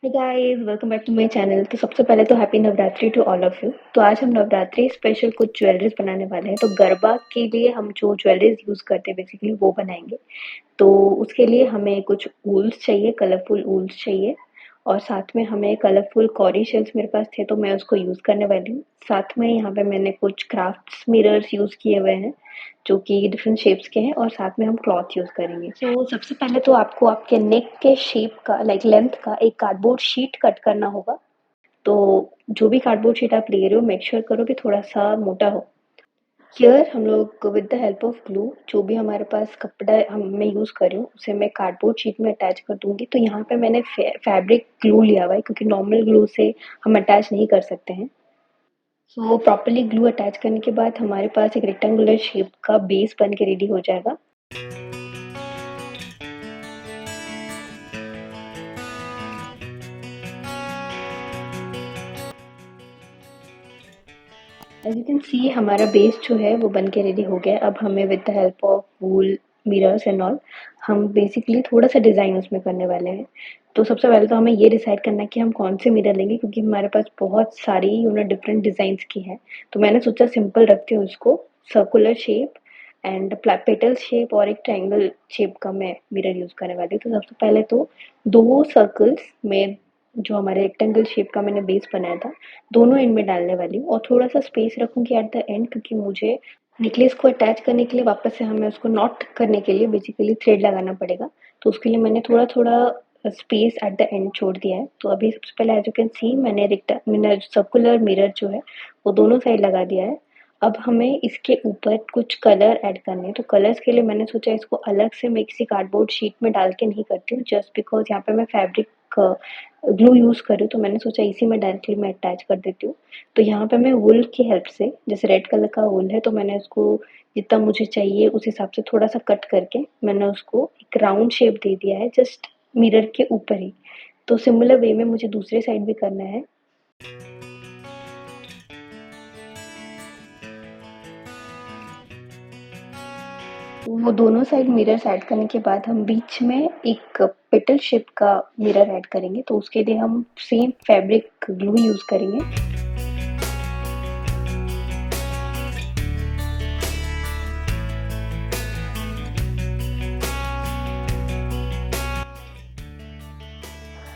Hi guys, welcome back to my channel. तो सबसे पहले तो happy Navratri to all of you. तो आज हम नवरात्रि स्पेशल कुछ ज्वेलरीज बनाने वाले हैं। तो गरबा के लिए हम जो ज्वेलरीज यूज़ करते हैं बेसिकली वो बनाएंगे। तो उसके लिए हमें कुछ वूल्स चाहिए, कलरफुल वूल्स चाहिए और साथ में हमें कलरफुल कॉरी शेल्स मेरे पास थे तो मैं उसको यूज़ करने वाली हूँ। साथ में यहाँ पे मैंने कुछ क्राफ्ट्स मिरर्स यूज़ किए हुए हैं जो कि डिफरेंट शेप्स के हैं और साथ में हम क्लॉथ यूज़ करेंगे। तो सबसे पहले तो आपको आपके नेक के शेप का लेंथ का एक कार्डबोर्ड शीट कट करना होगा। तो जो भी कार्डबोर्ड शीट आप ले रहे हो मेक श्योर करो कि थोड़ा सा मोटा हो। हियर हम लोग with the help of glue जो भी हमारे पास कपड़ा हम मैं यूज़ कर रही हूँ उसे मैं कार्डबोर्ड शीट में अटैच कर दूंगी। तो यहाँ पे मैंने फैब्रिक ग्लू लिया हुआ है क्योंकि नॉर्मल ग्लू से हम अटैच नहीं कर सकते हैं। सो प्रॉपरली ग्लू अटैच करने के बाद हमारे पास एक रेक्टेंगुलर शेप का बेस बन के रेडी हो जाएगा। एज यू कैन सी हमारा बेस जो है वो बन के रेडी हो गया है। अब हमें with the help of wool mirrors and all हम बेसिकली थोड़ा सा डिज़ाइन उसमें करने वाले हैं। तो सबसे पहले तो हमें ये डिसाइड करना है कि हम कौन से मिरर लेंगे क्योंकि हमारे पास बहुत सारी डिफरेंट डिज़ाइंस की है। तो मैंने सोचा सिंपल रखते हैं उसको, circular shape and petal shape और एक ट्रायंगल शेप का मैं मिरर यूज़ करने वाली हूँ। तो सबसे पहले तो दो सर्कल्स में जो हमारे रेक्टेंगल शेप का मैंने बेस बनाया था दोनों एंड में डालने वाली हूँ और थोड़ा सा स्पेस रखूंगी एट द एंड क्योंकि मुझे नेकलेस को अटैच करने के लिए वापस से हमें उसको नॉट करने के लिए बेसिकली थ्रेड लगाना पड़ेगा। तो उसके लिए मैंने थोड़ा थोड़ा स्पेस एट द एंड छोड़ दिया है। तो अभी सबसे पहले एज यू कैन सी मैंने सर्कुलर मिरर जो है वो दोनों साइड लगा दिया है। अब हमें इसके ऊपर कुछ कलर ऐड करने हैं। तो कलर्स के लिए मैंने सोचा इसको अलग से मैं किसी कार्डबोर्ड शीट में डाल के नहीं करती हूँ जस्ट बिकॉज यहाँ पे मैं फैब्रिक ग्लू यूज़ कर रही हूँ तो मैंने सोचा इसी में डायरेक्टली मैं अटैच कर देती हूँ। तो यहाँ पे मैं वूल की हेल्प से, जैसे रेड कलर का वूल है तो मैंने उसको जितना मुझे चाहिए उस हिसाब से थोड़ा सा कट करके मैंने उसको एक राउंड शेप दे दिया है जस्ट मिरर के ऊपर ही। तो सिमिलर वे में मुझे दूसरे साइड भी करना है। वो दोनों साइड मिरर्स ऐड करने के बाद हम बीच में एक पेटल शेप का मिरर ऐड करेंगे। तो उसके लिए हम सेम फैब्रिक ग्लू यूज़ करेंगे।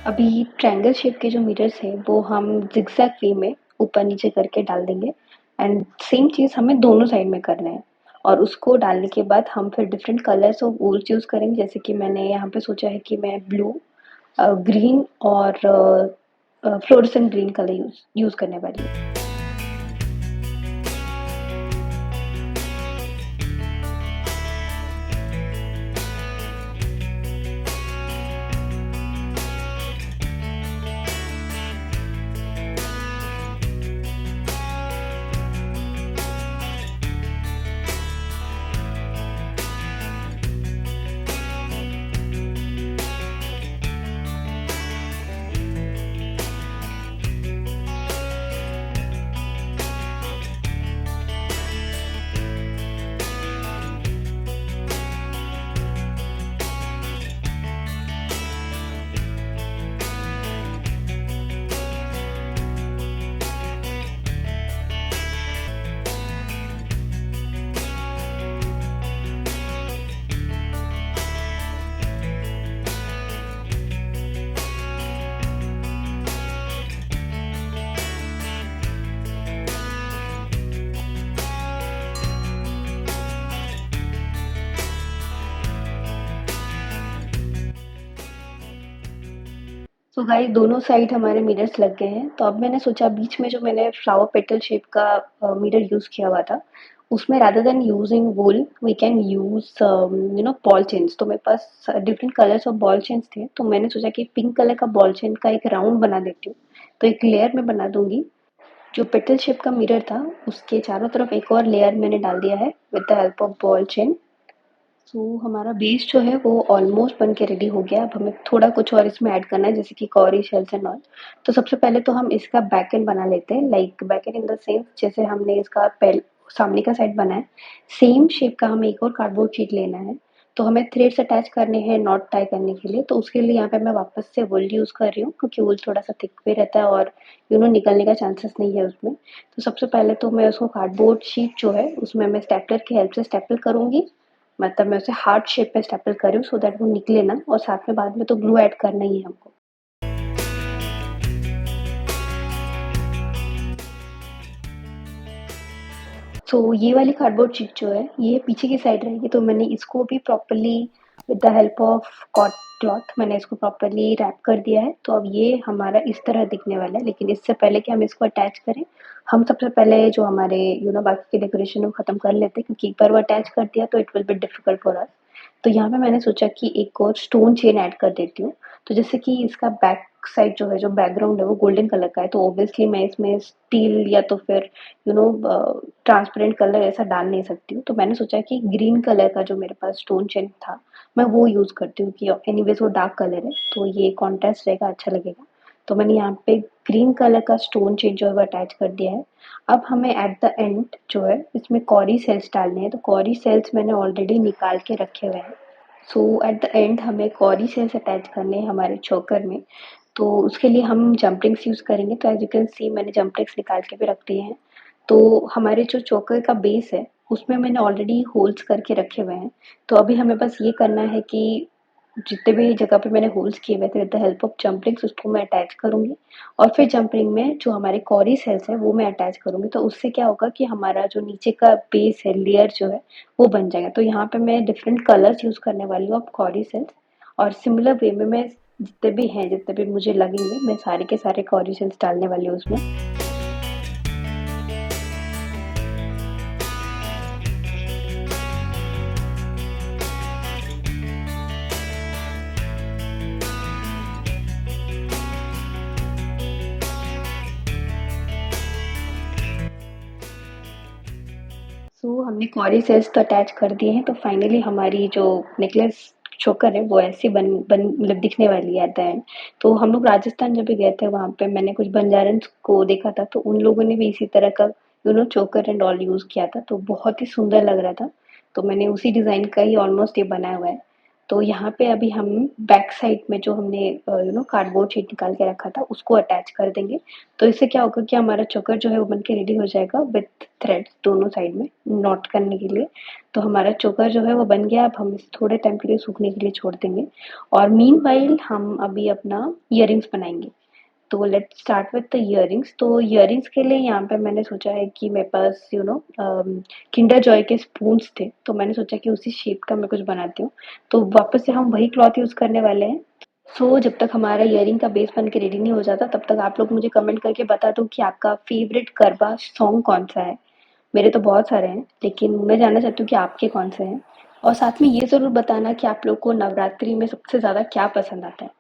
अभी ट्रायंगल शेप के जो मिरर्स हैं वो हम ज़िगज़ैग वे में ऊपर नीचे करके डाल देंगे एंड सेम चीज़ हमें दोनों साइड में करना है। और उसको डालने के बाद हम फिर different colours of wools use करेंगे। जैसे कि मैंने यहाँ पे सोचा है कि मैं ब्लू, ग्रीन और फ्लोरेसेंट ग्रीन कलर यूज़ करने वाली हूँ। सो गाइस दोनों साइड हमारे मिरर्स लग गए हैं। तो अब मैंने सोचा बीच में जो मैंने फ्लावर पेटल शेप का मिरर यूज़ किया हुआ था उसमें rather than using wool we can use ball chains. तो मेरे पास different colours of ball chains थे तो मैंने सोचा कि पिंक कलर का बॉल चेन का एक राउंड बना देती हूँ। तो एक लेयर में बना दूंगी। जो पेटल शेप का मिरर था उसके चारों तरफ एक और लेयर मैंने डाल दिया है with the help of ball chain. So हमारा बेस जो है वो ऑलमोस्ट बन के रेडी हो गया। अब हमें थोड़ा कुछ और इसमें ऐड करना है जैसे कि कॉरी शेल्स एंड ऑल। तो सबसे पहले तो हम इसका बैक एंड बना लेते हैं। Like back and in the sense जैसे हमने इसका पहले सामने का साइड बनाया है सेम शेप का हमें एक और कार्डबोर्ड शीट लेना है। तो हमें थ्रेड्स अटैच करने हैं नॉट टाई करने के लिए, तो उसके लिए यहाँ पे मैं वापस से वूल यूज़ कर रही हूँ क्योंकि वूल थोड़ा-सा थिक भी रहता है और निकलने का चांसेस नहीं है उसमें। तो सबसे पहले तो मैं उसको कार्डबोर्ड शीट जो है उसमें मैं स्टेपलर की हेल्प से स्टेपल करूँगी। मतलब मैं उसे हार्ट शेप में स्टेपल कर रही हूँ सो दैट वो निकले ना, और साथ में बाद में तो ग्लू ऐड करना ही है हमको। सो ये वाली कार्डबोर्ड शीट जो है ये पीछे की साइड रहेगी, तो मैंने इसको भी properly with the help of cot cloth मैंने इसको प्रॉपर्ली रैप कर दिया है। तो अब ये हमारा इस तरह दिखने वाला है, लेकिन इससे पहले कि हम इसको अटैच करें, हम सबसे पहले जो हमारे बाकी के डेकोरेशन को खत्म कर लेते हैं, क्योंकि एक बार वो अटैच कर दिया तो it will be difficult for us. तो यहाँ पे मैंने सोचा कि एक और स्टोन चेन ऐड कर देती हूँ। तो जैसे कि इसका बैक साइड जो है, जो बैकग्राउंड है वो गोल्डन कलर का है, तो ऑब्वियसली मैं इसमें स्टील या तो फिर यू नो ट्रांसपेरेंट कलर ऐसा डाल नहीं सकती हूँ। तो मैंने सोचा कि ग्रीन कलर का जो मेरे पास स्टोन चेन था, मैं वो यूज़ करती हूँ कि एनीवेज़ वो डार्क कलर है, तो ये कॉन्ट्रास्ट रहेगा, अच्छा लगेगा। तो मैंने यहाँ पे ग्रीन कलर का स्टोन चेन जो है वो अटैच कर दिया है। अब हमें एट द एंड जो है इसमें कॉरी सेल्स डालने हैं, तो कॉरी सेल्स मैंने ऑलरेडी निकाल के रखे हुए हैं। सो एट द एंड हमें कॉरी सेल्स अटैच करने हैं हमारे चोकर में। तो उसके लिए हम जंप रिंग्स यूज़ करेंगे। तो एज़ यू कैन सी मैंने जंप रिंग्स निकाल के भी रख दिए हैं। तो हमारे जो चोकर का बेस है, उसमें मैंने ऑलरेडी होल्स करके रखे हुए हैं। तो अभी हमें बस ये करना है कि जितने भी जगह पे मैंने होल्स किए हुए थे with the help of jump rings उसको मैं अटैच करूँगी, और फिर जंप रिंग में जो हमारे कॉरी सेल्स हैं वो मैं अटैच करूँगी। तो उससे क्या होगा कि हमारा जो नीचे का बेस है, लेयर जो है वो बन जाएगा। तो यहाँ पे मैं डिफरेंट कलर्स यूज़ करने वाली हूँ ऑफ कॉरी सेल्स, और सिमिलर वे में मैं जितने भी हैं, जितने भी मुझे लगेंगे, मैं सारे के सारे कॉरी सेल्स डालने वाली हूँ उसमें। सो हमने कॉरी सेल्स तो अटैच कर दिए हैं, तो फाइनली हमारी जो नेकलेस चोकर है वो ऐसी बन बन मतलब दिखने वाली है एट द एंड। तो हम लोग राजस्थान जब भी गए थे वहाँ पे मैंने कुछ बंजारन्स को देखा था, तो उन लोगों ने भी इसी तरह का चोकर एंड ऑल यूज़ किया था, तो बहुत ही सुंदर लग रहा था। तो मैंने उसी डिज़ाइन का ही ऑलमोस्ट ये बनाया हुआ है। तो यहाँ पे अभी हम बैक साइड में जो हमने कार्डबोर्ड शीट निकाल के रखा था उसको अटैच कर देंगे। तो इससे क्या होगा कि हमारा चोकर जो है वो बन के रेडी हो जाएगा विथ थ्रेड्स दोनों साइड में नॉट करने के लिए। तो हमारा चोकर जो है वो बन गया। अब हम इसे थोड़े टाइम के लिए सूखने के लिए छोड़ देंगे, और मीनवाइल हम अभी अपना इयररिंग्स बनाएंगे। तो let's start with the earrings. तो इयररिंग्स के लिए यहाँ पे मैंने सोचा है कि मेरे पास किंडर जॉय के स्पून्स थे, तो मैंने सोचा कि उसी शेप का मैं कुछ बनाती हूँ। तो वापस से हम वही क्लॉथ यूज़ करने वाले हैं। सो जब तक हमारा इयररिंग का बेस बन के रेडी नहीं हो जाता, तब तक आप लोग मुझे कमेंट करके बता दो कि आपका फेवरेट गरबा सॉन्ग कौन-सा है? मेरे तो बहुत सारे हैं, लेकिन मैं जानना चाहती हूँ कि आपके कौन से हैं? और साथ में ये ज़रूर बताना कि आप लोग को नवरात्रि में सबसे ज़्यादा क्या पसंद आता है?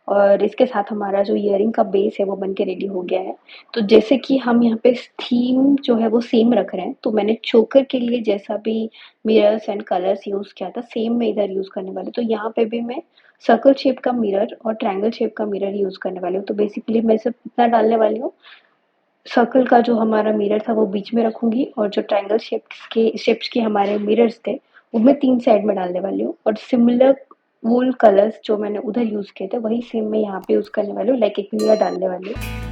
और इसके साथ हमारा जो इयररिंग का बेस है वो बन के रेडी हो गया है। तो जैसे कि हम यहाँ पे थीम जो है वो सेम रख रहे हैं, तो मैंने चोकर के लिए जैसा भी मिरर्स एंड कलर्स यूज़ किया था, सेम मैं इधर यूज़ करने वाली हूँ। तो यहाँ पे भी मैं सर्कल शेप का मिरर और ट्रायंगल शेप का मिरर यूज़ करने वाली हूँ। तो बेसिकली मैं सिर्फ़ इतना डालने वाली हूँ, सर्कल का जो हमारा मिरर था वो बीच में रखूँगी, और जो ट्रायंगल शेप्स के हमारे मिरर्स थे, वो मैं 3 साइड में डालने वाली हूँ, और सिमिलर वूल कलर्स जो मैंने उधर यूज़ किए थे, वही सेम मैं यहाँ पे यूज़ करने वाली हूँ, लाइक एक लेयर डालने वाली हूँ।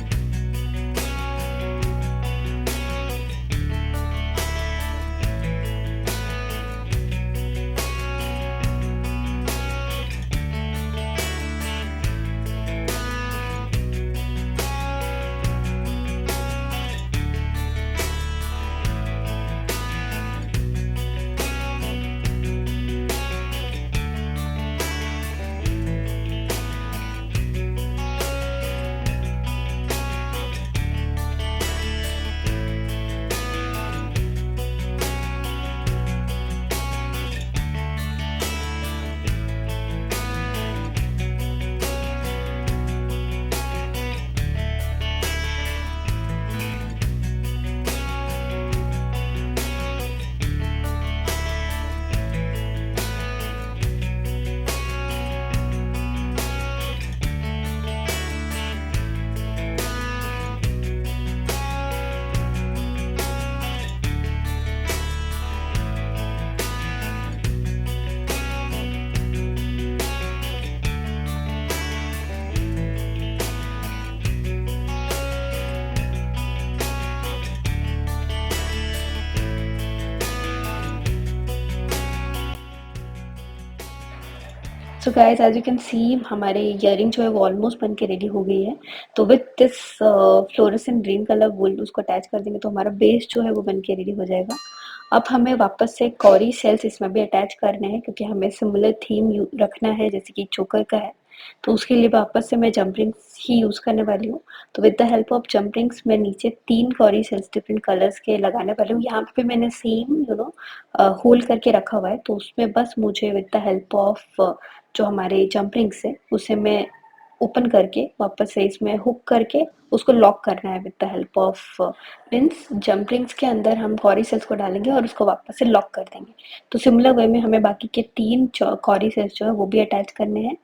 So guys as you can see हमारे इयरिंग जो है वो ऑलमोस्ट बन के रेडी हो गई है। तो with this fluorescent green colour wool उसको अटैच कर देंगे तो हमारा बेस जो है वो बन के रेडी हो जाएगा। अब हमें वापस से कॉरी सेल्स इसमें भी अटैच करने हैं क्योंकि हमें सिमिलर थीम रखना है जैसे कि चोकर का है। तो उसके लिए वापस से मैं जंप रिंग्स ही यूज़ करने वाली हूँ। तो with the help of jump rings मैं नीचे 3 कॉरी सेल्स डिफरेंट कलर्स के लगाने वाली हूँ। यहाँ पे मैंने सेम होल्ड करके रखा हुआ है तो उसमें बस मुझे विद द हेल्प ऑफ जो हमारे जंप रिंग्स है उसे मैं ओपन करके वापस से इसमें हुक करके उसको लॉक करना है with the help of means jump rings के अंदर हम कॉरी सेल्स को डालेंगे और उसको वापस से लॉक कर देंगे। तो सिमिलर वे में हमें बाकी के 3 कॉरी सेल्स जो है वो भी अटैच करने हैं।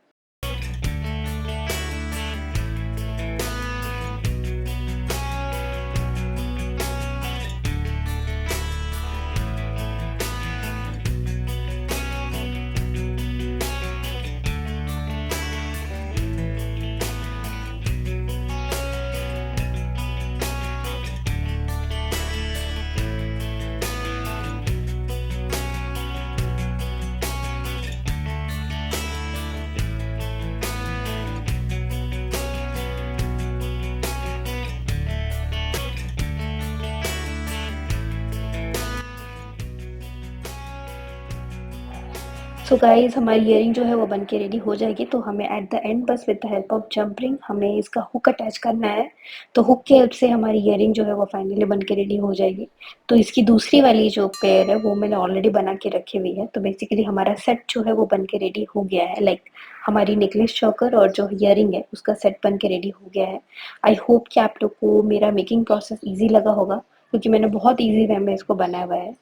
सो गाइस हमारी इयरिंग जो है वो बन के रेडी हो जाएगी तो हमें एट द एंड बस with the help of jump ring हमें इसका हुक अटैच करना है। तो हुक की हेल्प से हमारी इयरिंग जो है वो फाइनली बन के रेडी हो जाएगी। तो इसकी दूसरी वाली जो पेयर है वो मैंने ऑलरेडी बना के रखी हुई है। तो बेसिकली हमारा सेट जो है वो बन के रेडी हो गया है। लाइक हमारी नेकलेस चोकर और जो इयरिंग है उसका सेट बन के रेडी हो गया है। आई होप कि आप लोग को मेरा मेकिंग प्रोसेस ईजी लगा होगा क्योंकि मैंने बहुत ईजी वे में इसको बनाया हुआ है।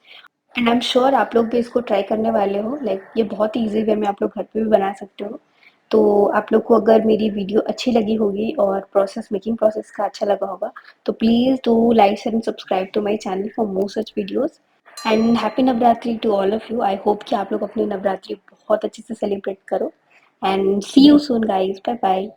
एंड आई एम श्योर आप लोग भी इसको ट्राई करने वाले हो। लाइक ये बहुत ईजी वे में आप लोग घर पे भी बना सकते हो। तो आप लोग को अगर मेरी वीडियो अच्छी लगी होगी और प्रोसेस मेकिंग प्रोसेस का अच्छा लगा होगा तो please do like share and subscribe to my channel for more such videos. And happy Navratri to all of you. I hope कि आप लोग अपनी नवरात्रि बहुत अच्छे से सेलिब्रेट करो। And see you soon guys, bye bye.